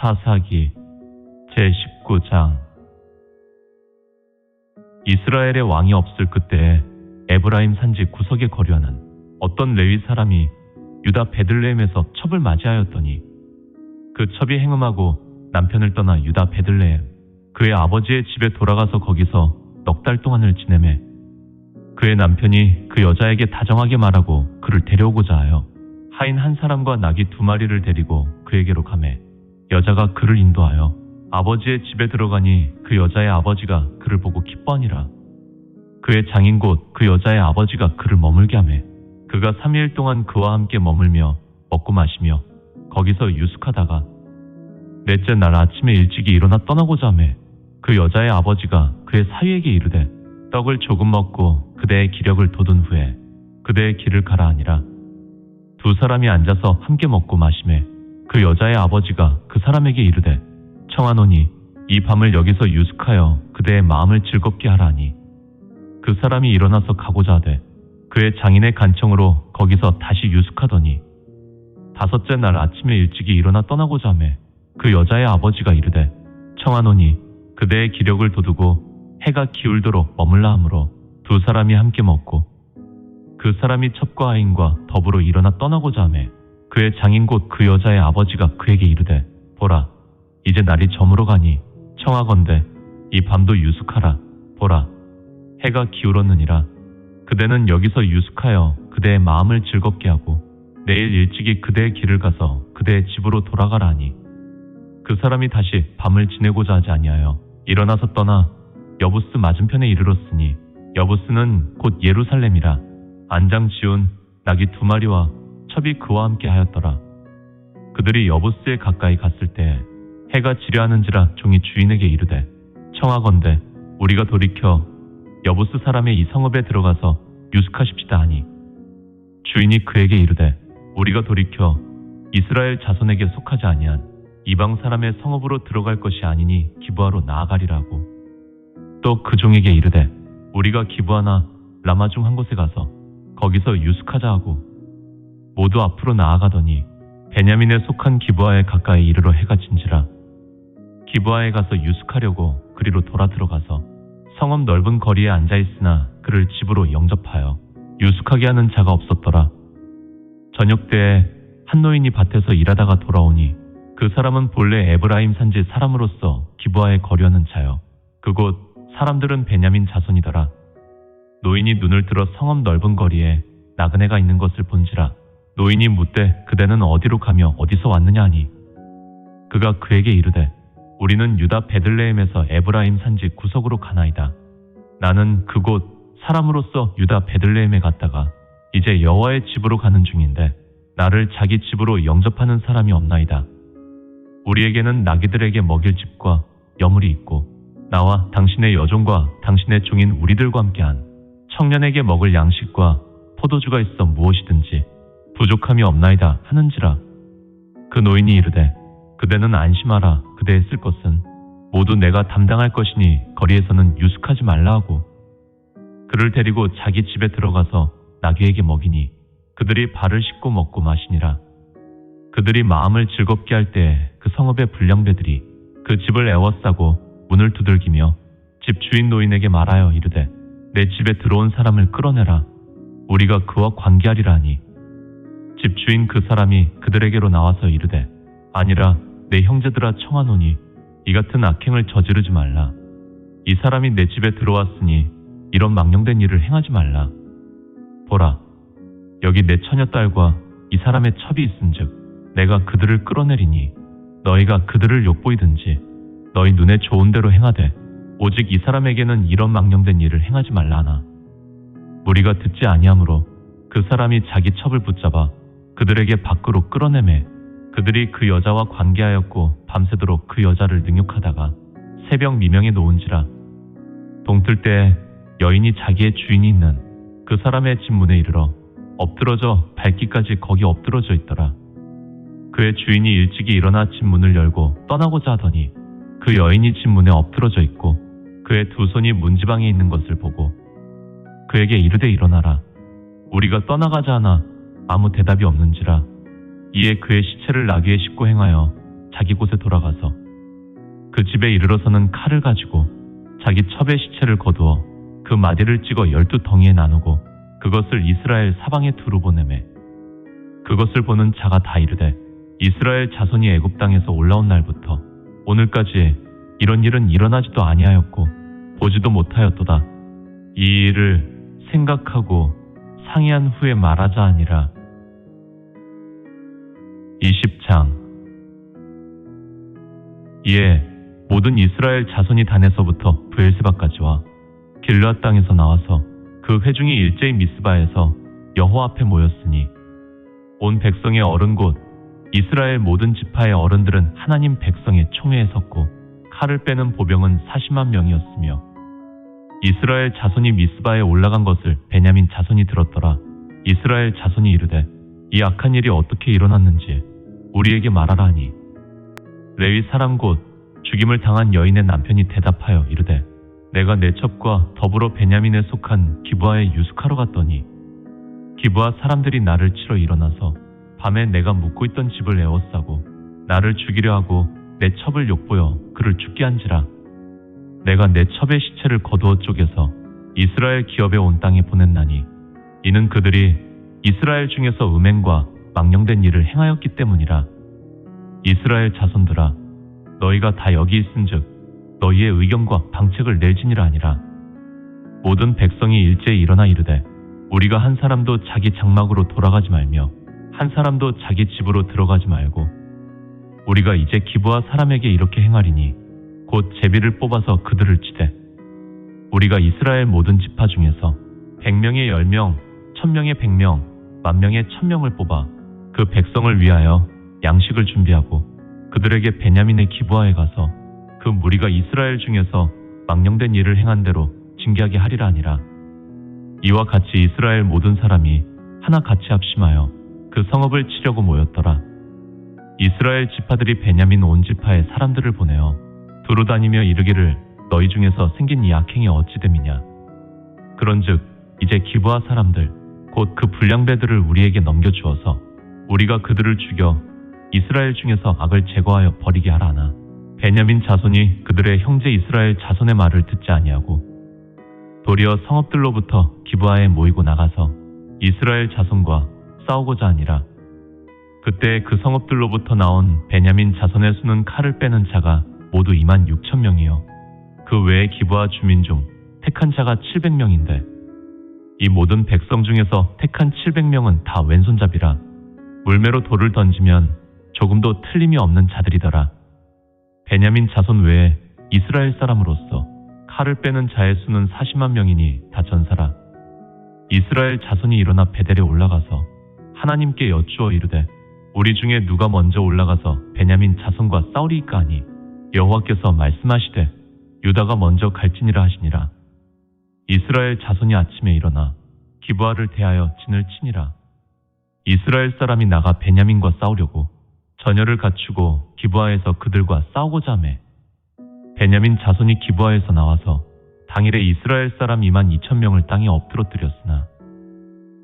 사사기 제19장. 이스라엘의 왕이 없을 그때에 에브라임 산지 구석에 거류하는 어떤 레위 사람이 유다 베들레헴에서 첩을 맞이하였더니 그 첩이 행음하고 남편을 떠나 유다 베들레헴 그의 아버지의 집에 돌아가서 거기서 넉 달 동안을 지내매 그의 남편이 그 여자에게 다정하게 말하고 그를 데려오고자 하여 하인 한 사람과 나귀 2마리를 데리고 그에게로 가매 여자가 그를 인도하여 아버지의 집에 들어가니 그 여자의 아버지가 그를 보고 기뻐하니라. 그의 장인 곧 그 여자의 아버지가 그를 머물게 하매 그가 3일 동안 그와 함께 머물며 먹고 마시며 거기서 유숙하다가 넷째 날 아침에 일찍이 일어나 떠나고자 하매 그 여자의 아버지가 그의 사위에게 이르되 떡을 조금 먹고 그대의 기력을 돋운 후에 그대의 길을 가라 하니라. 2사람이 앉아서 함께 먹고 마시매 그 여자의 아버지가 그 사람에게 이르되 청하노니 이 밤을 여기서 유숙하여 그대의 마음을 즐겁게 하라 하니 그 사람이 일어나서 가고자 하되 그의 장인의 간청으로 거기서 다시 유숙하더니 5째 날 아침에 일찍이 일어나 떠나고자 하매 그 여자의 아버지가 이르되 청하노니 그대의 기력을 돋우고 해가 기울도록 머물라 하므로 2사람이 함께 먹고 그 사람이 첩과 하인과 더불어 일어나 떠나고자 하매 그의 장인 곧 그 여자의 아버지가 그에게 이르되 보라 이제 날이 저물어 가니 청하건대 이 밤도 유숙하라. 보라 해가 기울었느니라. 그대는 여기서 유숙하여 그대의 마음을 즐겁게 하고 내일 일찍이 그대의 길을 가서 그대의 집으로 돌아가라 하니 그 사람이 다시 밤을 지내고자 하지 아니하여 일어나서 떠나 여부스 맞은편에 이르렀으니 여부스는 곧 예루살렘이라. 안장 지운 나귀 2마리와 첩이 그와 함께 하였더라. 그들이 여부스에 가까이 갔을 때 해가 지려하는지라 종이 주인에게 이르되 청하건대 우리가 돌이켜 여부스 사람의 이 성읍에 들어가서 유숙하십시다 하니 주인이 그에게 이르되 우리가 돌이켜 이스라엘 자손에게 속하지 아니한 이방 사람의 성읍으로 들어갈 것이 아니니 기브아로 나아가리라고. 또 그 종에게 이르되 우리가 기브아나 라마 중 한 곳에 가서 거기서 유숙하자 하고 모두 앞으로 나아가더니 베냐민에 속한 기브아에 가까이 이르러 해가 진지라. 기브아에 가서 유숙하려고 그리로 돌아 들어가서 성읍 넓은 거리에 앉아있으나 그를 집으로 영접하여 유숙하게 하는 자가 없었더라. 저녁 때에 한 노인이 밭에서 일하다가 돌아오니 그 사람은 본래 에브라임 산지 사람으로서 기브아에 거류하는 자여 그곳 사람들은 베냐민 자손이더라. 노인이 눈을 들어 성읍 넓은 거리에 나그네가 있는 것을 본지라. 노인이 묻되 그대는 어디로 가며 어디서 왔느냐 하니 그가 그에게 이르되 우리는 유다 베들레헴에서 에브라임 산지 구석으로 가나이다. 나는 그곳 사람으로서 유다 베들레헴에 갔다가 이제 여호와의 집으로 가는 중인데 나를 자기 집으로 영접하는 사람이 없나이다. 우리에게는 나귀들에게 먹일 집과 여물이 있고 나와 당신의 여종과 당신의 종인 우리들과 함께한 청년에게 먹을 양식과 포도주가 있어 무엇이든지 부족함이 없나이다 하는지라. 그 노인이 이르되 그대는 안심하라. 그대의 쓸 것은 모두 내가 담당할 것이니 거리에서는 유숙하지 말라 하고 그를 데리고 자기 집에 들어가서 나귀에게 먹이니 그들이 발을 씻고 먹고 마시니라. 그들이 마음을 즐겁게 할 때 그 성읍의 불량배들이 그 집을 에워싸고 문을 두들기며 집 주인 노인에게 말하여 이르되 내 집에 들어온 사람을 끌어내라. 우리가 그와 관계하리라 하니 집 주인 그 사람이 그들에게로 나와서 이르되 아니라 내 형제들아 청하노니 이 같은 악행을 저지르지 말라. 이 사람이 내 집에 들어왔으니 이런 망령된 일을 행하지 말라. 보라 여기 내 처녀딸과 이 사람의 첩이 있은즉 내가 그들을 끌어내리니 너희가 그들을 욕보이든지 너희 눈에 좋은 대로 행하되 오직 이 사람에게는 이런 망령된 일을 행하지 말라 하나 우리가 듣지 아니하므로 그 사람이 자기 첩을 붙잡아 그들에게 밖으로 끌어내매 그들이 그 여자와 관계하였고 밤새도록 그 여자를 능욕하다가 새벽 미명에 놓은지라. 동틀 때에 여인이 자기의 주인이 있는 그 사람의 집 문에 이르러 엎드러져 밟기까지 거기 엎드러져 있더라. 그의 주인이 일찍이 일어나 집 문을 열고 떠나고자 하더니 그 여인이 집 문에 엎드러져 있고 그의 2손이 문지방에 있는 것을 보고 그에게 이르되 일어나라. 우리가 떠나가자 하나 아무 대답이 없는지라. 이에 그의 시체를 나귀에 싣고 행하여 자기 곳에 돌아가서 그 집에 이르러서는 칼을 가지고 자기 첩의 시체를 거두어 그 마디를 찍어 12덩이에 나누고 그것을 이스라엘 사방에 두루 보내매 그것을 보는 자가 다 이르되 이스라엘 자손이 애굽 땅에서 올라온 날부터 오늘까지 이런 일은 일어나지도 아니하였고 보지도 못하였도다. 이 일을 생각하고 상의한 후에 말하자 하니라. 20장. 이에 모든 이스라엘 자손이 단에서부터 브엘세바까지와 길르앗 땅에서 나와서 그 회중이 일제히 미스바에서 여호와 앞에 모였으니 온 백성의 어른 곧 이스라엘 모든 지파의 어른들은 하나님 백성의 총회에 섰고 칼을 빼는 보병은 40만 명이었으며 이스라엘 자손이 미스바에 올라간 것을 베냐민 자손이 들었더라. 이스라엘 자손이 이르되 이 악한 일이 어떻게 일어났는지 우리에게 말하라 하니 레위 사람 곧 죽임을 당한 여인의 남편이 대답하여 이르되 내가 내 첩과 더불어 베냐민에 속한 기브아에 유숙하러 갔더니 기브아 사람들이 나를 치러 일어나서 밤에 내가 묵고 있던 집을 에워싸고 나를 죽이려 하고 내 첩을 욕보여 그를 죽게 한지라. 내가 내 첩의 시체를 거두어 쪼개서 이스라엘 기업에 온 땅에 보냈나니 이는 그들이 이스라엘 중에서 음행과 망령된 일을 행하였기 때문이라. 이스라엘 자손들아 너희가 다 여기 있은즉 너희의 의견과 방책을 낼지니라 하니라. 모든 백성이 일제히 일어나 이르되 우리가 한 사람도 자기 장막으로 돌아가지 말며 한 사람도 자기 집으로 들어가지 말고 우리가 이제 기브아 사람에게 이렇게 행하리니 곧 제비를 뽑아서 그들을 치되 우리가 이스라엘 모든 지파 중에서 100명의 10명, 1000명의 100명, 10,000명의 1000명을 뽑아 그 백성을 위하여 양식을 준비하고 그들에게 베냐민의 기브아에 가서 그 무리가 이스라엘 중에서 망령된 일을 행한 대로 징계하게 하리라 하니라. 이와 같이 이스라엘 모든 사람이 하나 같이 합심하여 그 성읍을 치려고 모였더라. 이스라엘 지파들이 베냐민 온 지파의 사람들을 보내어 두루 다니며 이르기를 너희 중에서 생긴 이 악행이 어찌 됨이냐. 그런즉 이제 기브아 사람들 곧 그 불량배들을 우리에게 넘겨주어서 우리가 그들을 죽여 이스라엘 중에서 악을 제거하여 버리게 하라 하나 베냐민 자손이 그들의 형제 이스라엘 자손의 말을 듣지 아니하고 도리어 성읍들로부터 기브아에 모이고 나가서 이스라엘 자손과 싸우고자 하니라. 그때 그 성읍들로부터 나온 베냐민 자손의 수는 칼을 빼는 자가 모두 26,000명이요 그 외에 기브아 주민 중 택한 자가 700명인데 이 모든 백성 중에서 택한 700명은 다 왼손잡이라 물매로 돌을 던지면 조금도 틀림이 없는 자들이더라. 베냐민 자손 외에 이스라엘 사람으로서 칼을 빼는 자의 수는 40만 명이니 다 전사라. 이스라엘 자손이 일어나 베델에 올라가서 하나님께 여쭈어 이르되 우리 중에 누가 먼저 올라가서 베냐민 자손과 싸우리이까 하니 여호와께서 말씀하시되 유다가 먼저 갈지니라 하시니라. 이스라엘 자손이 아침에 일어나 기브아를 대하여 진을 치니라. 이스라엘 사람이 나가 베냐민과 싸우려고 전열을 갖추고 기브아에서 그들과 싸우고자 하매 베냐민 자손이 기브아에서 나와서 당일에 이스라엘 사람 22,000명을 땅에 엎드러뜨렸으나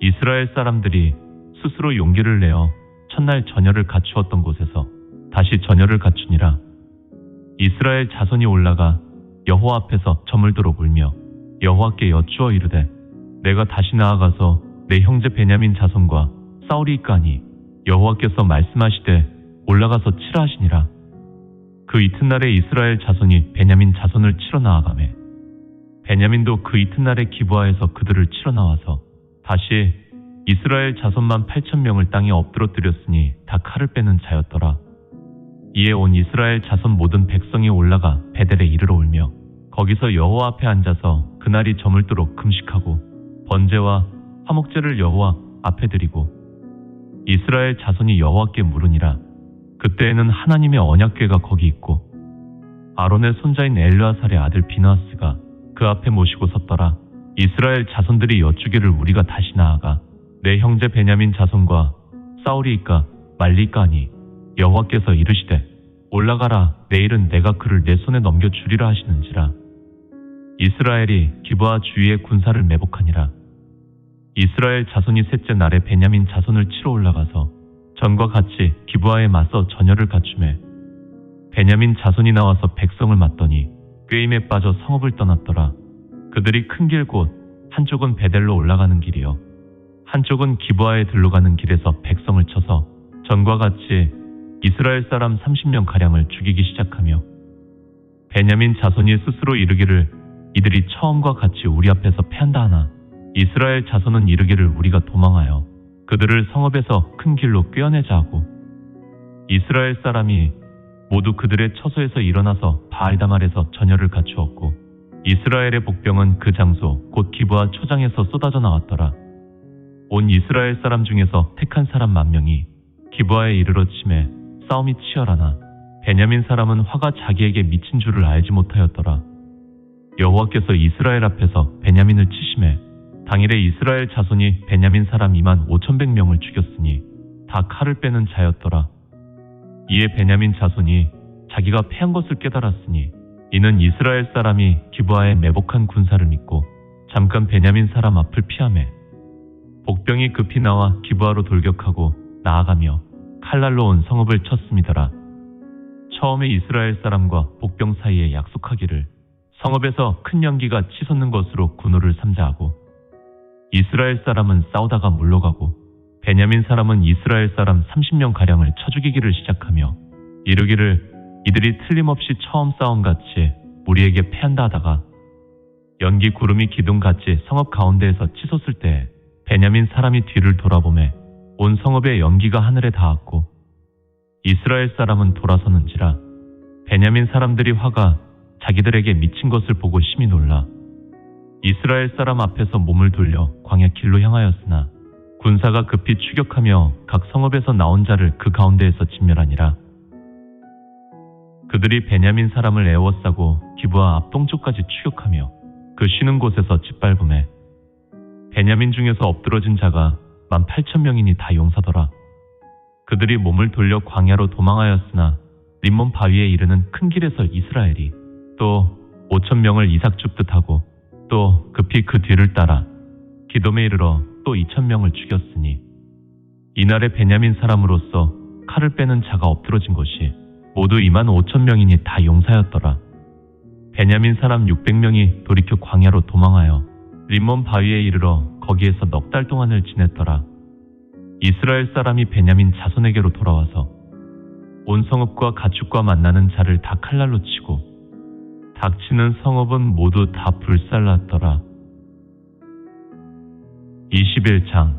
이스라엘 사람들이 스스로 용기를 내어 첫날 전열을 갖추었던 곳에서 다시 전열을 갖추니라. 이스라엘 자손이 올라가 여호와 앞에서 저물도록 울며 여호와께 여쭈어 이르되 내가 다시 나아가서 내 형제 베냐민 자손과 싸우리이까 하니 여호와께서 말씀하시되 올라가서 치라 하시니라. 그 이튿날에 이스라엘 자손이 베냐민 자손을 치러 나아가매 베냐민도 그 이튿날에 기브아에서 그들을 치러 나와서 다시 이스라엘 자손만 8,000명을 땅에 엎드러뜨렸으니 다 칼을 빼는 자였더라. 이에 온 이스라엘 자손 모든 백성이 올라가 베델에 이르러 울며 거기서 여호와 앞에 앉아서 그날이 저물도록 금식하고 번제와 화목제를 여호와 앞에 드리고 이스라엘 자손이 여호와께 물으니라. 그때에는 하나님의 언약궤가 거기 있고 아론의 손자인 엘르아살의 아들 비느하스가 그 앞에 모시고 섰더라. 이스라엘 자손들이 여쭈기를 우리가 다시 나아가 내 형제 베냐민 자손과 싸우리이까 말리이까 하니 여호와께서 이르시되 올라가라. 내일은 내가 그를 내 손에 넘겨주리라 하시는지라. 이스라엘이 기브아 주위의 군사를 매복하니라. 이스라엘 자손이 셋째 날에 베냐민 자손을 치러 올라가서 전과 같이 기브아에 맞서 전열을 갖추매 베냐민 자손이 나와서 백성을 맞더니 꾀임에 빠져 성읍을 떠났더라. 그들이 큰 길 곧 한쪽은 베델로 올라가는 길이요 한쪽은 기브아에 들러가는 길에서 백성을 쳐서 전과 같이 이스라엘 사람 30명 가량을 죽이기 시작하며 베냐민 자손이 스스로 이르기를 이들이 처음과 같이 우리 앞에서 패한다 하나 이스라엘 자손은 이르기를 우리가 도망하여 그들을 성읍에서 큰 길로 꿰어내자 하고 이스라엘 사람이 모두 그들의 처소에서 일어나서 바알다말에서 전열을 갖추었고 이스라엘의 복병은 그 장소 곧 기브아 초장에서 쏟아져 나왔더라. 온 이스라엘 사람 중에서 택한 사람 10,000명이 기브아에 이르러 치매 싸움이 치열하나 베냐민 사람은 화가 자기에게 미친 줄을 알지 못하였더라. 여호와께서 이스라엘 앞에서 베냐민을 치심해 당일에 이스라엘 자손이 베냐민 사람 25,100명을 죽였으니 다 칼을 빼는 자였더라. 이에 베냐민 자손이 자기가 패한 것을 깨달았으니 이는 이스라엘 사람이 기브아에 매복한 군사를 믿고 잠깐 베냐민 사람 앞을 피하매 복병이 급히 나와 기브아로 돌격하고 나아가며 칼날로 온 성읍을 쳤음이더라. 처음에 이스라엘 사람과 복병 사이에 약속하기를 성읍에서 큰 연기가 치솟는 것으로 군호를 삼자하고 이스라엘 사람은 싸우다가 물러가고 베냐민 사람은 이스라엘 사람 30명 가량을 쳐 죽이기를 시작하며 이르기를 이들이 틀림없이 처음 싸움같이 우리에게 패한다 하다가 연기 구름이 기둥같이 성읍 가운데에서 치솟을 때에 베냐민 사람이 뒤를 돌아보매 온 성읍의 연기가 하늘에 닿았고 이스라엘 사람은 돌아서는지라 베냐민 사람들이 화가 자기들에게 미친 것을 보고 심히 놀라 이스라엘 사람 앞에서 몸을 돌려 광야 길로 향하였으나 군사가 급히 추격하며 각 성읍에서 나온 자를 그 가운데에서 진멸하니라. 그들이 베냐민 사람을 에워싸고 기브아 앞동쪽까지 추격하며 그 쉬는 곳에서 짓밟음에 베냐민 중에서 엎드러진 자가 18,000명이니 다 용사더라. 그들이 몸을 돌려 광야로 도망하였으나 림몬 바위에 이르는 큰 길에서 이스라엘이 또 5,000명을 이삭 줍듯 하고 또 급히 그 뒤를 따라 기돔에 이르러 또 2,000명을 죽였으니 이날에 베냐민 사람으로서 칼을 빼는 자가 엎드러진 것이 모두 25,000명이니 다 용사였더라. 베냐민 사람 600명이 돌이켜 광야로 도망하여 림몬 바위에 이르러 거기에서 넉 달 동안을 지냈더라. 이스라엘 사람이 베냐민 자손에게로 돌아와서 온 성읍과 가축과 만나는 자를 다 칼날로 치고 닥치는 성읍은 모두 다 불살랐더라. 21장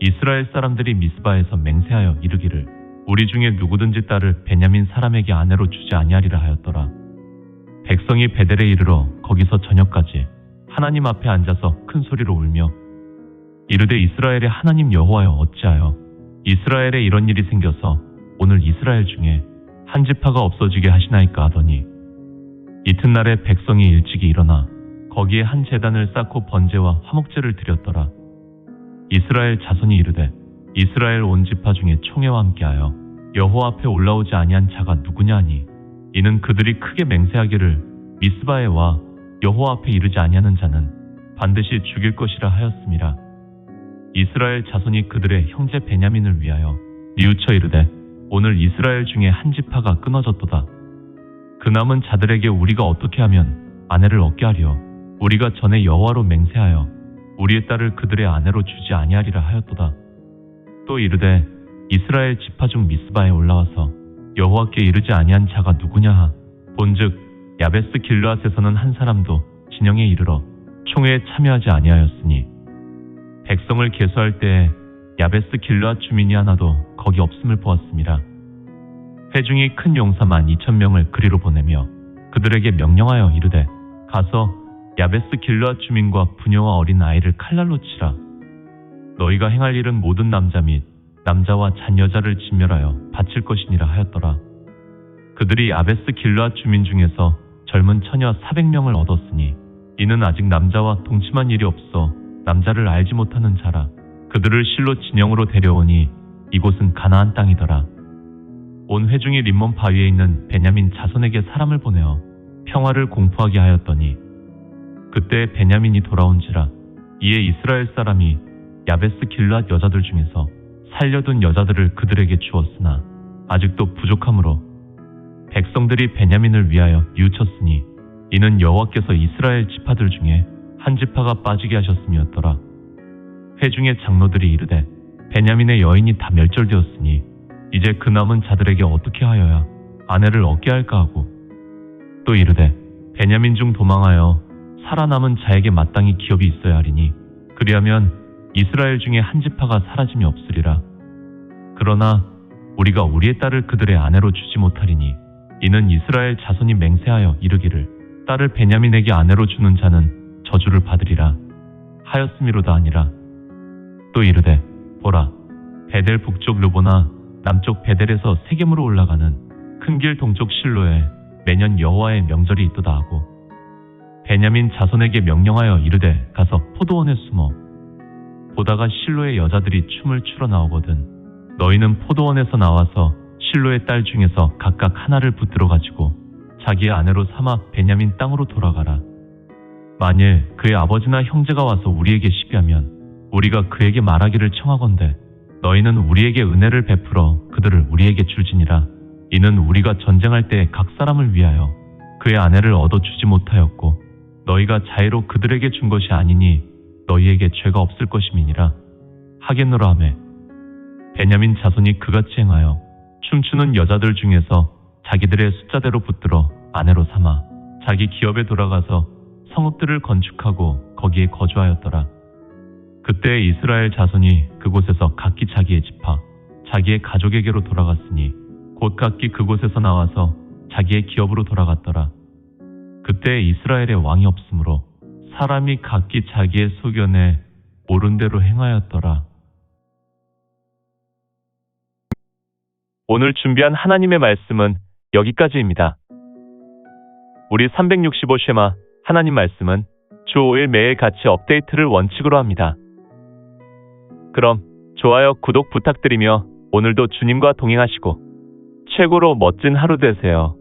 이스라엘 사람들이 미스바에서 맹세하여 이르기를 우리 중에 누구든지 딸을 베냐민 사람에게 아내로 주지 아니하리라 하였더라. 백성이 베델에 이르러 거기서 저녁까지 하나님 앞에 앉아서 큰 소리로 울며 이르되 이스라엘의 하나님 여호와여 어찌하여 이스라엘에 이런 일이 생겨서 오늘 이스라엘 중에 한 지파가 없어지게 하시나이까 하더니 이튿날에 백성이 일찍이 일어나 거기에 한 제단을 쌓고 번제와 화목제를 드렸더라. 이스라엘 자손이 이르되 이스라엘 온 지파 중에 총회와 함께하여 여호와 앞에 올라오지 아니한 자가 누구냐 하니 이는 그들이 크게 맹세하기를 미스바에 와 여호와 앞에 이르지 아니하는 자는 반드시 죽일 것이라 하였음이라. 이스라엘 자손이 그들의 형제 베냐민을 위하여 뉘우쳐 이르되 오늘 이스라엘 중에 한 지파가 끊어졌도다. 그 남은 자들에게 우리가 어떻게 하면 아내를 얻게 하리요? 우리가 전에 여호와로 맹세하여 우리의 딸을 그들의 아내로 주지 아니하리라 하였도다. 또 이르되 이스라엘 지파 중 미스바에 올라와서 여호와께 이르지 아니한 자가 누구냐? 본즉 야베스 길르앗에서는 한 사람도 진영에 이르러 총회에 참여하지 아니하였으니 백성을 계수할 때에 야베스 길르앗 주민이 하나도 거기 없음을 보았음이라. 회중이 큰 용사 12,000명을 그리로 보내며 그들에게 명령하여 이르되 가서 야베스 길르앗 주민과 부녀와 어린 아이를 칼날로 치라. 너희가 행할 일은 모든 남자 및 남자와 잔여자를 진멸하여 바칠 것이니라 하였더라. 그들이 야베스 길르앗 주민 중에서 젊은 처녀 400명을 얻었으니 이는 아직 남자와 동침한 일이 없어 남자를 알지 못하는 자라. 그들을 실로 진영으로 데려오니 이곳은 가나안 땅이더라. 온 회중이 림몬 바위에 있는 베냐민 자손에게 사람을 보내어 평화를 공포하게 하였더니 그때 베냐민이 돌아온지라. 이에 이스라엘 사람이 야베스 길르앗 여자들 중에서 살려둔 여자들을 그들에게 주었으나 아직도 부족하므로 백성들이 베냐민을 위하여 뉘우쳤으니 이는 여호와께서 이스라엘 지파들 중에 한 지파가 빠지게 하셨음이었더라. 회중의 장로들이 이르되 베냐민의 여인이 다 멸절되었으니 이제 그 남은 자들에게 어떻게 하여야 아내를 얻게 할까 하고 또 이르되 베냐민 중 도망하여 살아남은 자에게 마땅히 기업이 있어야 하리니 그리하면 이스라엘 중에 한 지파가 사라짐이 없으리라. 그러나 우리가 우리의 딸을 그들의 아내로 주지 못하리니 이는 이스라엘 자손이 맹세하여 이르기를 딸을 베냐민에게 아내로 주는 자는 저주를 받으리라 하였음이로다 하니라. 또 이르되 보라 베델 북쪽 르보나 남쪽 베델에서 세겜으로 올라가는 큰 길 동쪽 실로에 매년 여호와의 명절이 있도다 하고 베냐민 자손에게 명령하여 이르되 가서 포도원에 숨어 보다가 실로의 여자들이 춤을 추러 나오거든 너희는 포도원에서 나와서 실로의 딸 중에서 각각 하나를 붙들어 가지고 자기의 아내로 삼아 베냐민 땅으로 돌아가라. 만일 그의 아버지나 형제가 와서 우리에게 시비하면 우리가 그에게 말하기를 청하건대 너희는 우리에게 은혜를 베풀어 그들을 우리에게 줄지니라. 이는 우리가 전쟁할 때 각 사람을 위하여 그의 아내를 얻어주지 못하였고 너희가 자의로 그들에게 준 것이 아니니 너희에게 죄가 없을 것임이니라 하겠노라 하매 베냐민 자손이 그같이 행하여 춤추는 여자들 중에서 자기들의 숫자대로 붙들어 아내로 삼아 자기 기업에 돌아가서 성읍들을 건축하고 거기에 거주하였더라. 그때 이스라엘 자손이 그곳에서 각기 자기의 지파 자기의 가족에게로 돌아갔으니 곧 각기 그곳에서 나와서 자기의 기업으로 돌아갔더라. 그때 이스라엘에 왕이 없으므로 사람이 각기 자기의 소견에 옳은 대로 행하였더라. 오늘 준비한 하나님의 말씀은 여기까지입니다. 우리 365쉐마 하나님 말씀은 주 5일 매일 같이 업데이트를 원칙으로 합니다. 그럼 좋아요, 구독 부탁드리며 오늘도 주님과 동행하시고 최고로 멋진 하루 되세요.